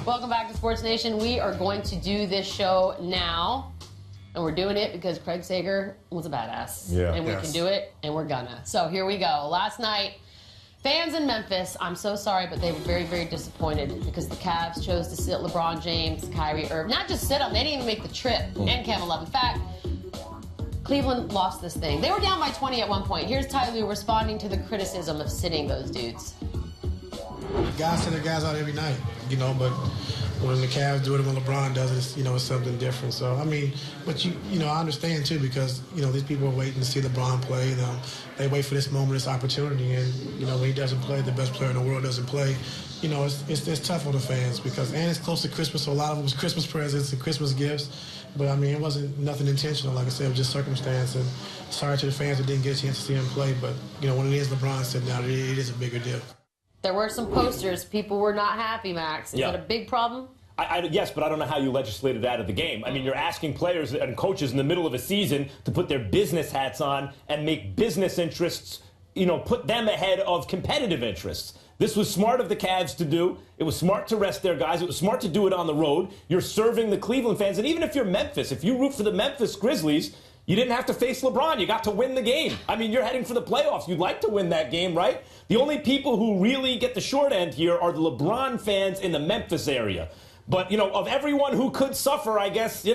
Welcome back to Sports Nation. We are going to do this show now, and we're doing it because Craig Sager was a badass. Yeah. And we can do it, and we're gonna. So here we go. Last night, fans in Memphis, I'm so sorry, but they were very, very disappointed because the Cavs chose to sit LeBron James, Kyrie Irving. Not just sit them, they didn't even make the trip, and Kevin Love. In fact, Cleveland lost this thing. They were down by 20 at one point. Here's Ty Lue responding to the criticism of sitting those dudes. Guys send their guys out every night, but when the Cavs do it, when LeBron does it, it's something different. So, but I understand too, because, these people are waiting to see LeBron play. They wait for this moment, this opportunity, and, when he doesn't play, the best player in the world doesn't play, it's tough on the fans because, and it's close to Christmas, so a lot of it was Christmas presents and Christmas gifts. But, it wasn't nothing intentional. Like I said, it was just circumstance. And sorry to the fans that didn't get a chance to see him play. But, when it is LeBron sitting out, it is a bigger deal. There were some posters. People were not happy, Max. Is that a big problem? Yes, but I don't know how you legislated out of the game. You're asking players and coaches in the middle of a season to put their business hats on and make business interests, put them ahead of competitive interests. This was smart of the Cavs to do. It was smart to rest their guys. It was smart to do it on the road. You're serving the Cleveland fans. And even if you're Memphis, if you root for the Memphis Grizzlies, you didn't have to face LeBron. You got to win the game. You're heading for the playoffs. You'd like to win that game, right? The only people who really get the short end here are the LeBron fans in the Memphis area. But, of everyone who could suffer, I guess,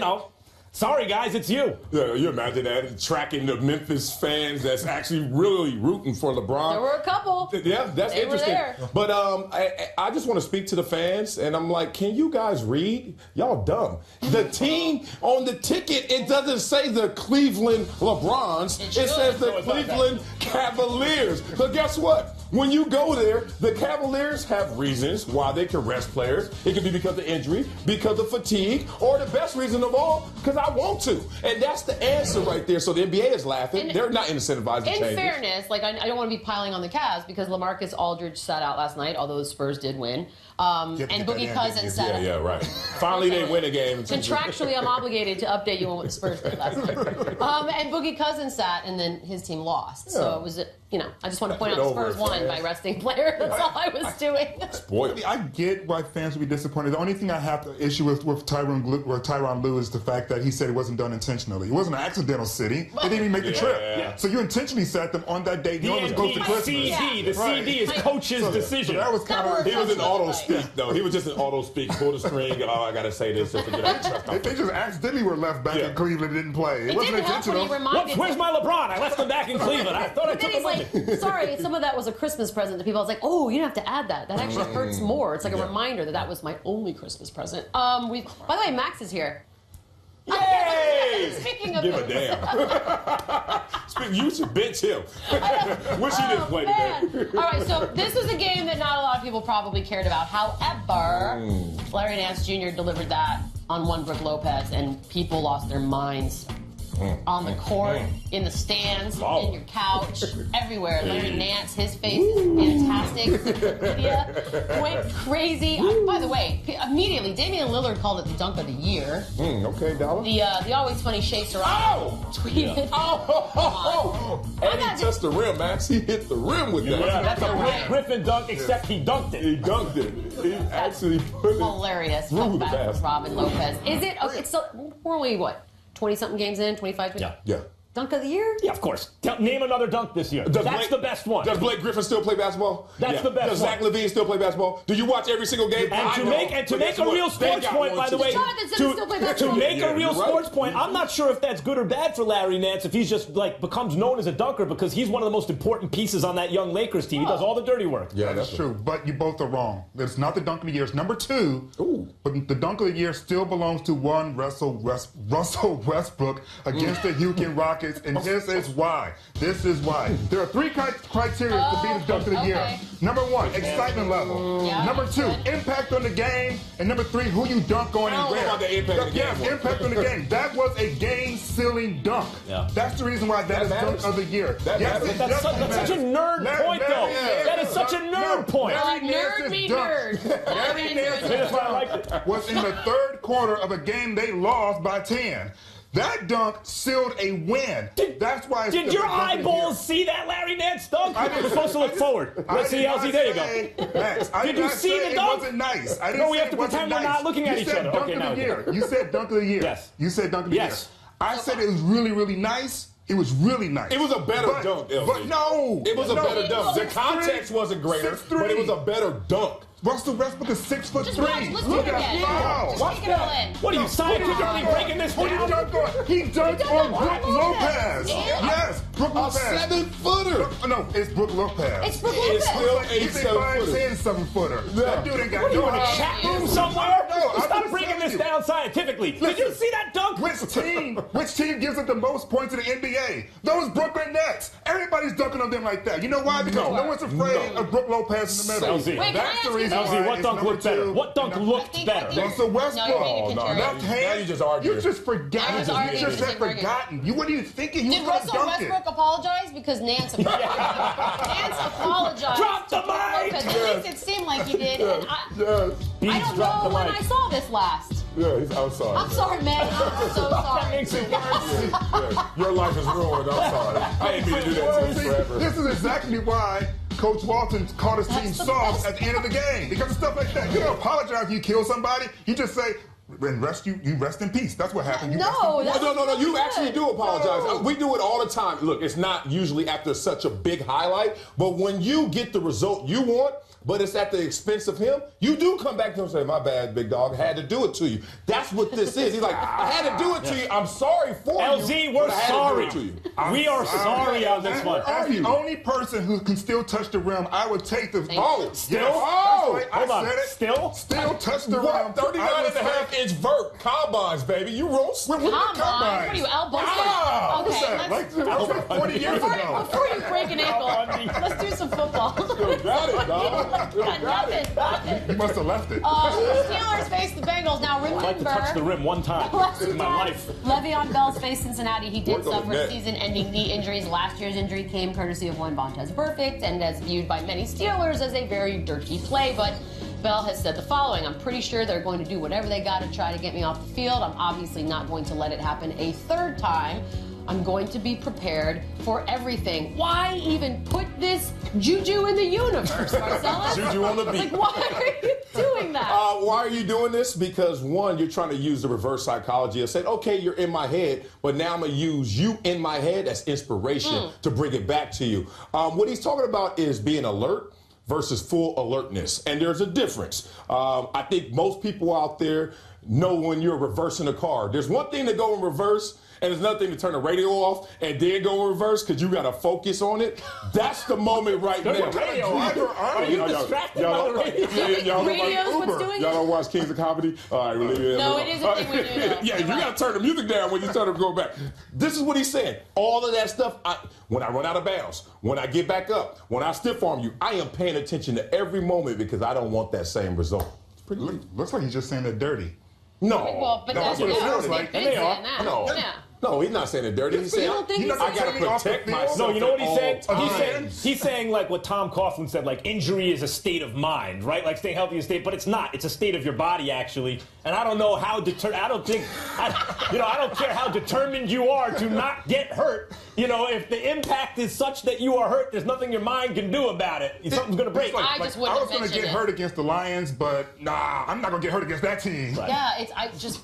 sorry, guys, it's you. Yeah, you imagine that, tracking the Memphis fans that's actually really rooting for LeBron. There were a couple. Yeah, that's interesting. There. But I just want to speak to the fans, and I'm like, can you guys read? Y'all dumb. The team on the ticket, it doesn't say the Cleveland LeBrons. It says the Cleveland Cavaliers. So guess what? When you go there, the Cavaliers have reasons why they can rest players. It could be because of injury, because of fatigue, or the best reason of all, because I want to. And that's the answer right there. So the NBA is laughing. They're not incentivized to change it. In fairness, I don't want to be piling on the Cavs because LaMarcus Aldridge sat out last night, although the Spurs did win. And Boogie Cousins sat out. Yeah, right. Finally, they win a game. Contractually, I'm obligated to update you on what the Spurs did last night. And Boogie Cousins sat, and then his team lost. Yeah. So it was, I just want to point out the Spurs won by resting players. That's all I was doing. Spoiled. I get why fans would be disappointed. The only thing I have to issue with Tyronn Lue is the fact that he said it wasn't done intentionally. It wasn't an accidental sitting. They didn't even make the trip. Yeah. So you intentionally sat them on that day. You almost go to Christmas. The CD is coach's decision. So that was kind of. He was in auto speak, though. He was just in auto speak. Pull the string. Oh, I got to say this. They just accidentally were left back in Cleveland and didn't play. It wasn't intentional. Where's my LeBron? I left him back in Cleveland. I thought I took him with me. Sorry, some of that was a Christmas present to people. I was like, oh, you don't have to add that. That actually hurts more. It's like a reminder that was my only Christmas present. By the way, Max is here. Yay! Speaking of give a damn. You should bench him. Wish he didn't play today. All right, so this is a game that not a lot of people probably cared about. However, Larry Nance Jr. delivered that on one Brook Lopez, and people lost their minds. On the court, in the stands, in your couch, everywhere. Larry Nance, his face is fantastic. The media went crazy. By the way, immediately, Damian Lillard called it the dunk of the year. Okay, Dollar. The always funny Shea Serrano tweeted. And he touched the rim, Max. He hit the rim with that. Yeah, that's a Blake Griffin dunk, except he dunked it. He dunked it. He actually put it hilarious. through the basket. Robin Lopez. Is it? Okay, so we're only, what, 20-something games in? 25? Yeah. Dunk of the year? Yeah, of course. Name another dunk this year. That's the best one. Does Blake Griffin still play basketball? That's the best Does one. Zach LaVine still play basketball? Do you watch every single game? And to make a real sports point, by the way, to make a real sports point, I'm not sure if that's good or bad for Larry Nance if he's just becomes known as a dunker because he's one of the most important pieces on that young Lakers team. He does all the dirty work. Yeah, that's true. But you both are wrong. It's not the dunk of the year. It's number 2. But the dunk of the year still belongs to one Russell Westbrook against the Houston Rockets, and this is why. This is why. There are 3 criteria to be the dunk of the year. Number 1, excitement level. Number 2, impact on the game. And number 3, who you dunk on and where. About the impact on the game. Yes, impact on the game. That was a game-sealing dunk. Yeah. That's the reason why that is dunk of the year. That's such a nerd point, though. That is such a nerd point. Nerd me nerd. Larry Nance's dunk was in the 3rd quarter of a game they lost by 10. That dunk sealed a win. That's why it's Did the your dunk of the eyeballs year. see that Larry Nance dunk? I didn't- You're supposed to look forward. Let's see, LZ. There you go. Max, I Did you not see say the dunk? It wasn't nice. I didn't No, we say have it to wasn't pretend we're nice. not looking at You each said other. Dunk Okay, of now the we year. can. You said dunk of the year. Yes. You said dunk of the Yes. year. I said it was really, really nice. It was really nice. It was a better dunk, LZ. But no. It was a no. better dunk. The context wasn't greater, 6'3". but it was a better dunk. Russell Westbrook is 6'3". Just watch. Let's Look take it at again. foul. Just take it all in. What are you, scientifically breaking this Who did he down? dunk on? He dunked on Brook Lopez. Yeah. Yes, Brook A Lopez. 7-footer. No, it's Brook Lopez. It's Brook It's Lopez. still He's a 8-7-footer. 5'10" 7-footer. That dude ain't got What are you no in a height. chat room somewhere? No, I'm Stop just breaking telling this you. down scientifically. Did you see that dunk? Which team gives up the most points in the NBA? Those Brooklyn Nets. Everybody's dunking on them like that. You know why? Because no one's afraid of Brook Lopez in the middle. LZ. Wait, can I That's ask the you reason this? why LZ, what it's dunk number looked better? 2. What dunk looked better? Russell Westbrook. No, you're being Left contrarian. hand. Now you just arguing. You just forgot. I was You arguing just because had you're arguing. forgotten. You weren't even thinking. You Did were going to Russell dunk it. Westbrook apologize? Because Nance apologized. Nance apologized. Drop the to Brook mic! Lopez. At least it seemed like he did. And I Beats don't dropped know the when mic. I saw this last. Yeah, I'm sorry. I'm sorry, man. I'm so That sorry. makes it worse. Yeah, your life is ruined. I'm sorry. I didn't mean to do that Well, to you see, forever. this is exactly why Coach Walton called his team That's the soft best at the end of the game. Because of stuff like that. You don't apologize if you kill somebody. You just say, and you rest in peace. That's what happened. You rest in No, peace. that's No. You really actually good. do apologize. No. We do it all the time. Look, it's not usually after such a big highlight, but when you get the result you want, but it's at the expense of him, you do come back to him and say, my bad, big dog. I had to do it to you. That's what this is. He's like, I had to do it to you. I'm sorry for you. LZ, we're but I had sorry. to do it to you. We are sorry on this one. As the only person who can still touch the rim, I would take the. you. Still? Yes, Oh, that's right. hold I on. said it. Still touch the rim. What? 39 I would and a half say- inch vert. Combines, baby. You roast. What are the Come on. combines? What are you, Al Bunker? Ah, what's Okay, that? let's, Like 40 years ago. before you break an ankle, let's do some football. You got it, dog. You got it. Nothing. You must have left it. Steelers face the Bengals. Now I like to touch the remember, rim one time in my life. Le'Veon Bell's faced Cincinnati. He did Work on the suffer net. season-ending knee injuries. Last year's injury came courtesy of one Vontaze Burfict and as viewed by many Steelers as a very dirty play. But Bell has said the following: I'm pretty sure they're going to do whatever they got to try to get me off the field. I'm obviously not going to let it happen a third time. I'm going to be prepared for everything. Why even put this juju in the universe, Marcellus? Juju on the beat. Like, why are you doing that? Why are you doing this? Because one, you're trying to use the reverse psychology and say, okay, you're in my head, but now I'm going to use you in my head as inspiration to bring it back to you. What he's talking about is being alert versus full alertness. And there's a difference. I think most people out there know when you're reversing a car. There's one thing to go in reverse, and there's another thing to turn the radio off and then go in reverse because you got to focus on it. That's the moment right now. The radio. Are you distracted by the radio? Y'all Radio's what's doing Y'all it? don't watch Kings of Comedy? All right, we'll leave it No, alone. it is a thing we do, though. Yeah, you You're got to turn the music down when you start to go back. This is what he's saying. All of that stuff, when I run out of bounds, when I get back up, when I stiff arm you, I am paying attention to every moment because I don't want that same result. It's pretty neat. Looks like he's just saying they're dirty. No. Well, but that's what it feels like. They And they are. saying that. No. Yeah. No, he's not saying it dirty. He's saying, You don't think he's I not got to saying it off the protect field? myself. No, you know what he's saying? at all He's saying like what Tom Coughlin said, like injury is a state of mind, right? Like staying healthy is a state, but it's not. It's a state of your body, actually. And I don't know how I don't care how determined you are to not get hurt. You know, if the impact is such that you are hurt, there's nothing your mind can do about it. Something's going to break. I just wouldn't was going to mention get it. hurt against the Lions, but nah, I'm not going to get hurt against that team. Yeah,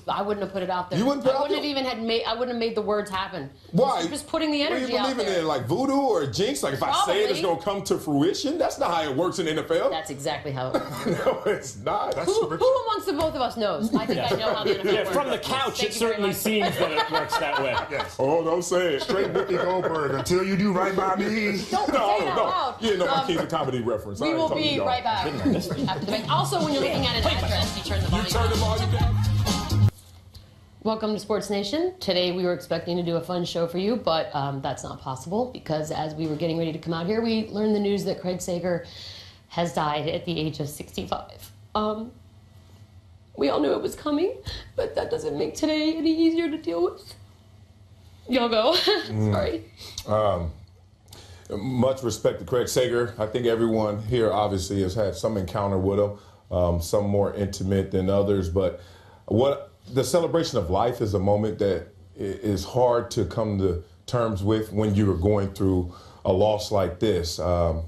I wouldn't have put it out there. You wouldn't put it I out wouldn't there? have even I wouldn't have made the words happen. Why? Just putting the What energy are you out believing there. in? Like voodoo or a jinx? Like if I say it, it's Probably. going to come to fruition? That's not how it works in the NFL. That's exactly how it works. No, it's not. That's Who amongst the both of us knows? I think I know how the NFL Yeah, works. from the couch, Thank it you very certainly much. seems that it works that way. Yes. Oh, don't say it. Straight Whoopi Goldberg. Until you do right by me. Don't say it out loud. You didn't know my Kings of Comedy reference. I We ain't will talking to be y'all. right back after the break. Also, when you're looking at an address, you turn the volume Turn the up. volume down. Welcome to Sports Nation. Today we were expecting to do a fun show for you, but that's not possible because as we were getting ready to come out here, we learned the news that Craig Sager has died at the age of 65. We all knew it was coming, but that doesn't make today any easier to deal with. Y'all go. Sorry. Much respect to Craig Sager. I think everyone here obviously has had some encounter with him, some more intimate than others. But what the celebration of life is a moment that is hard to come to terms with when you're going through a loss like this. I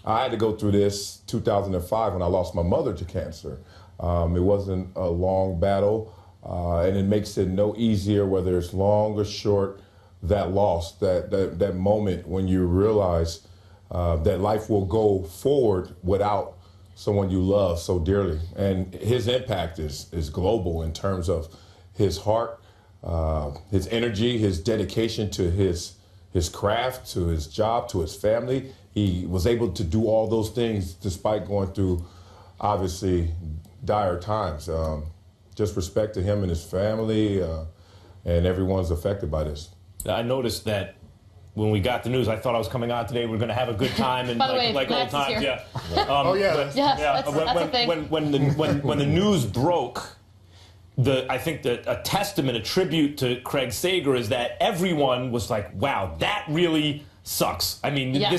had to go through this 2005 when I lost my mother to cancer. It wasn't a long battle, and it makes it no easier whether it's long or short. That loss, that moment when you realize that life will go forward without someone you love so dearly. And his impact is global in terms of his heart, his energy, his dedication to his craft, to his job, to his family. He was able to do all those things despite going through, obviously, dire times. Just respect to him and his family, and everyone's affected by this. I noticed that when we got the news, I thought I was coming on today. We're going to have a good time and By the way, like old Nance is times. here. Yeah. Oh yeah. That's a thing. When the news broke, I think that a testament, a tribute to Craig Sager is that everyone was like, "Wow, that really sucks." I mean, Yeah.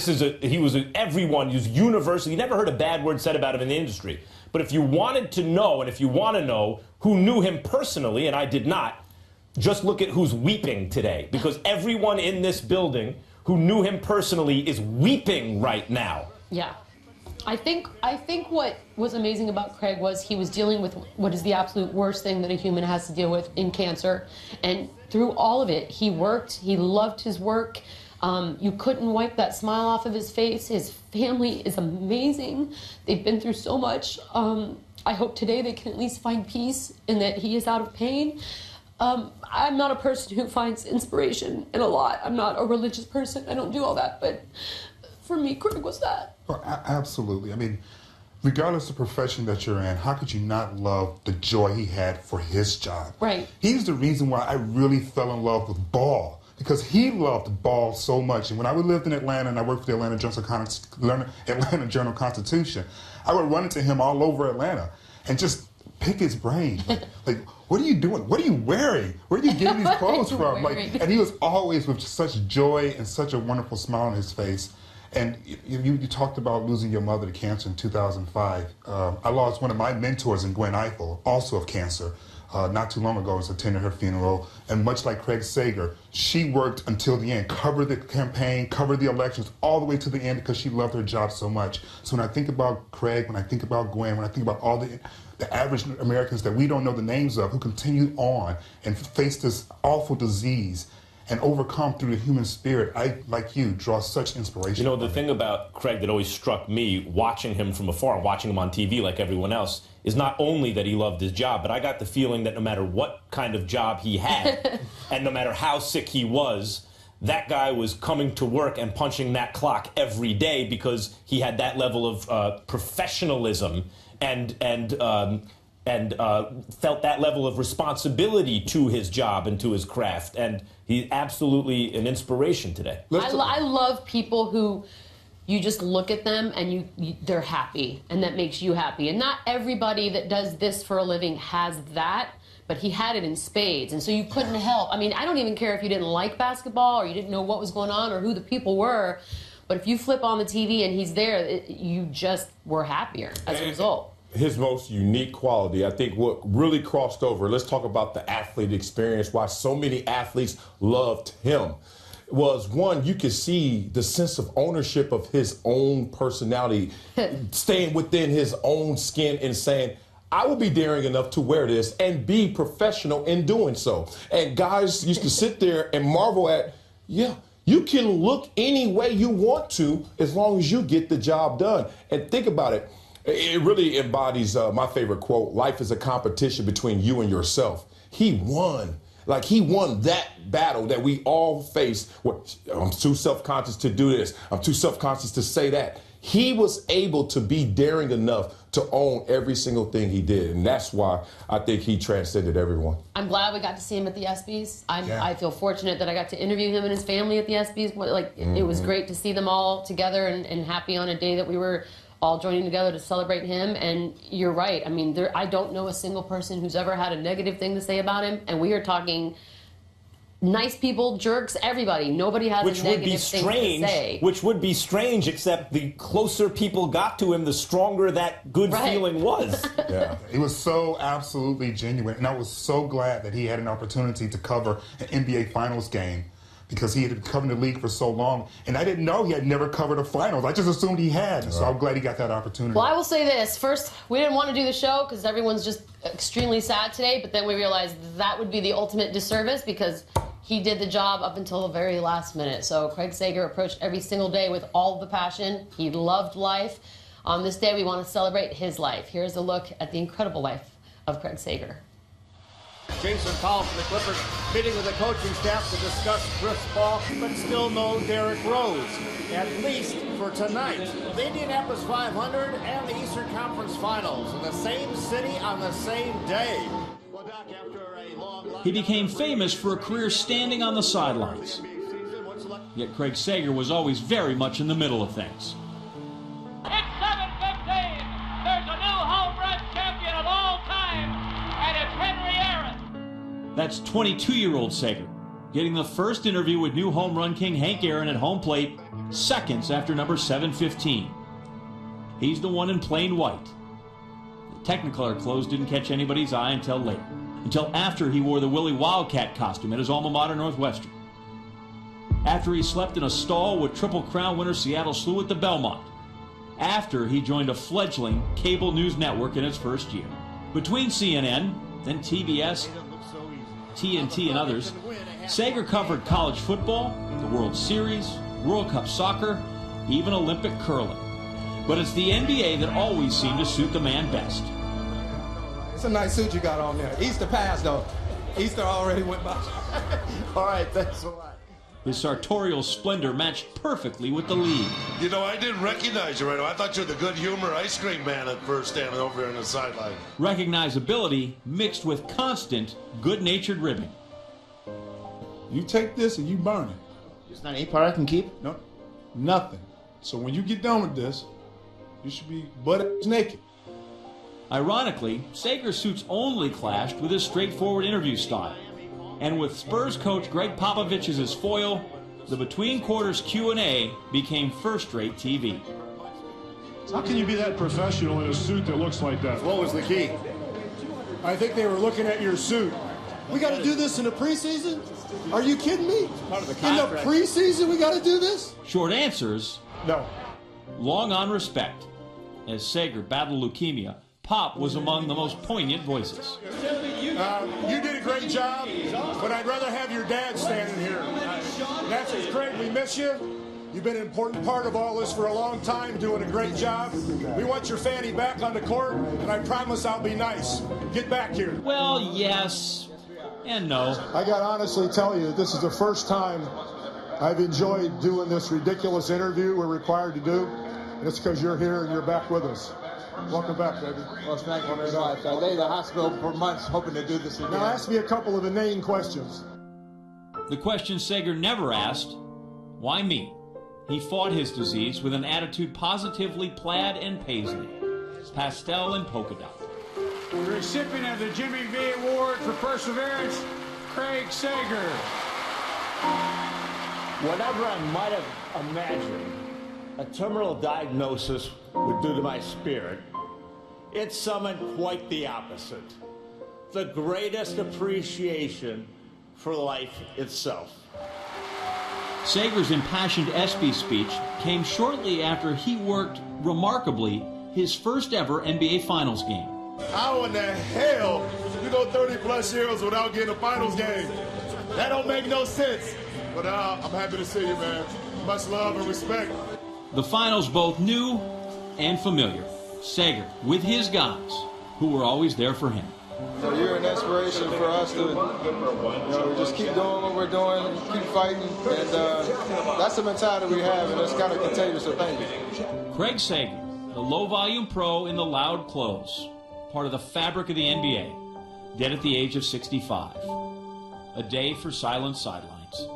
everyone was universally. You never heard a bad word said about him in the industry. But if you wanted to know, and if you want to know who knew him personally, and I did not. Just look at who's weeping today, because everyone in this building who knew him personally is weeping right now. Yeah. I think what was amazing about Craig was he was dealing with what is the absolute worst thing that a human has to deal with in cancer. And through all of it, he worked, he loved his work. You couldn't wipe that smile off of his face. His family is amazing. They've been through so much. I hope today they can at least find peace and that he is out of pain. I'm not a person who finds inspiration in a lot. I'm not a religious person. I don't do all that. But for me, Craig was that. Oh, absolutely. I mean, regardless of the profession that you're in, how could you not love the joy he had for his job? Right. He's the reason why I really fell in love with ball, because he loved ball so much. And when I lived in Atlanta and I worked for the Atlanta Journal-Constitution, I would run into him all over Atlanta and just pick his brain. Like, what are you doing? What are you wearing? Where are you getting these clothes from? And he was always with such joy and such a wonderful smile on his face. And you talked about losing your mother to cancer in 2005. I lost one of my mentors in Gwen Eiffel, also of cancer, not too long ago. I was attending her funeral. And much like Craig Sager, she worked until the end, covered the campaign, covered the elections, all the way to the end because she loved her job so much. So when I think about Craig, when I think about Gwen, when I think about all the average Americans that we don't know the names of who continue on and face this awful disease and overcome through the human spirit, I, like you, draw such inspiration. You know, the thing about Craig that always struck me, watching him from afar, watching him on TV like everyone else, is not only that he loved his job, but I got the feeling that no matter what kind of job he had, and no matter how sick he was, that guy was coming to work and punching that clock every day because he had that level of professionalism and felt that level of responsibility to his job and to his craft. And he's absolutely an inspiration today. I love people who you just look at them and they're happy, and that makes you happy. And not everybody that does this for a living has that, but he had it in spades. And so you couldn't help. I mean, I don't even care if you didn't like basketball or you didn't know what was going on or who the people were. But if you flip on the TV and he's there, you just were happier as a result. His most unique quality, I think what really crossed over, let's talk about the athlete experience, why so many athletes loved him, was one, you could see the sense of ownership of his own personality, staying within his own skin and saying, I will be daring enough to wear this and be professional in doing so. And guys used to sit there and marvel at, yeah, you can look any way you want to as long as you get the job done. And think about it. It really embodies my favorite quote, life is a competition between you and yourself. He won. Like, he won that battle that we all face. I'm too self-conscious to do this. I'm too self-conscious to say that. He was able to be daring enough to own every single thing he did. And that's why I think he transcended everyone. I'm glad we got to see him at the ESPYs. I feel fortunate that I got to interview him and his family at the ESPYs. It was great to see them all together and happy on a day that we were all joining together to celebrate him. And you're right. I mean, I don't know a single person who's ever had a negative thing to say about him. And we are talking nice people, jerks, everybody. Nobody has a negative thing to say. Which would be strange, except the closer people got to him, the stronger that good feeling was. Yeah, it was so absolutely genuine, and I was so glad that he had an opportunity to cover an NBA Finals game, because he had been covering the league for so long, and I didn't know he had never covered a finals. I just assumed he had, so I'm glad he got that opportunity. Well, I will say this. First, we didn't want to do the show because everyone's just extremely sad today, but then we realized that would be the ultimate disservice because he did the job up until the very last minute. So Craig Sager approached every single day with all the passion. He loved life. On this day, we want to celebrate his life. Here's a look at the incredible life of Craig Sager. Jason Powell from the Clippers meeting with the coaching staff to discuss Chris Paul, but still no Derrick Rose, at least for tonight. The Indianapolis 500 and the Eastern Conference Finals in the same city on the same day. Well, Doc, after a long he became famous for a career standing on the sidelines. Yet Craig Sager was always very much in the middle of things. It's 7:15. There's a new home run champion of all time, and it's Henry Aaron. That's 22-year-old Sager, getting the first interview with new home run king Hank Aaron at home plate seconds after number 715. He's the one in plain white. The Technicolor clothes didn't catch anybody's eye until later, until after he wore the Wiley Wildcat costume at his alma mater Northwestern. After he slept in a stall with Triple Crown winner Seattle Slew at the Belmont. After he joined a fledgling cable news network in its first year. Between CNN, then TBS, TNT, and others, Sager covered college football, the World Series, World Cup soccer, even Olympic curling. But it's the NBA that always seemed to suit the man best. It's a nice suit you got on there. Easter passed, though. Easter already went by. All right, thanks a lot. His sartorial splendor matched perfectly with the league. You know, I didn't recognize you right away. I thought you were the good humor ice cream man at first, standing over here on the sideline. Recognizability mixed with constant good-natured ribbing. You take this and you burn it. There's not any part I can keep? No, nothing. So when you get done with this, you should be butt naked. Ironically, Sager's suits only clashed with his straightforward interview style. And with Spurs coach Greg Popovich as his foil, the between quarters Q&A became first-rate TV. How can you be that professional in a suit that looks like that? What was the key? I think they were looking at your suit. We got to do this in the preseason? Are you kidding me? Part of the In the contract. preseason, we got to do this? Short answers, No. long on respect. As Sager battled leukemia, Pop was among the most poignant voices. You did a great job, but I'd rather have your dad standing here. That's Craig, we miss you. You've been an important part of all this for a long time, doing a great job. We want your Fanny back on the court, and I promise I'll be nice. Get back here. Well, yes and no. I got to honestly tell you, this is the first time I've enjoyed doing this ridiculous interview we're required to do, and it's because you're here and you're back with us. Welcome back, baby. Well, thank you very much. I lay in the hospital for months hoping to do this again. Now ask me a couple of inane questions. The question Sager never asked, why me? He fought his disease with an attitude positively plaid and paisley, pastel and polka dot. The recipient of the Jimmy V Award for Perseverance, Craig Sager. Whatever I might have imagined a terminal diagnosis would do to my spirit, it summoned quite the opposite. The greatest appreciation for life itself. Sager's impassioned ESPY speech came shortly after he worked, remarkably, his first ever NBA Finals game. How in the hell you go 30-plus years without getting a finals game? That don't make no sense. But I'm happy to see you, man. Much love and respect. The finals both new and familiar. Sager with his guys, who were always there for him. So you're an inspiration for us to just keep doing what we're doing, keep fighting, and that's the mentality we have, and it's kind of contagious, so thank you. Craig Sager, the low-volume pro in the loud clothes, part of the fabric of the NBA, dead at the age of 65. A day for silent sidelines.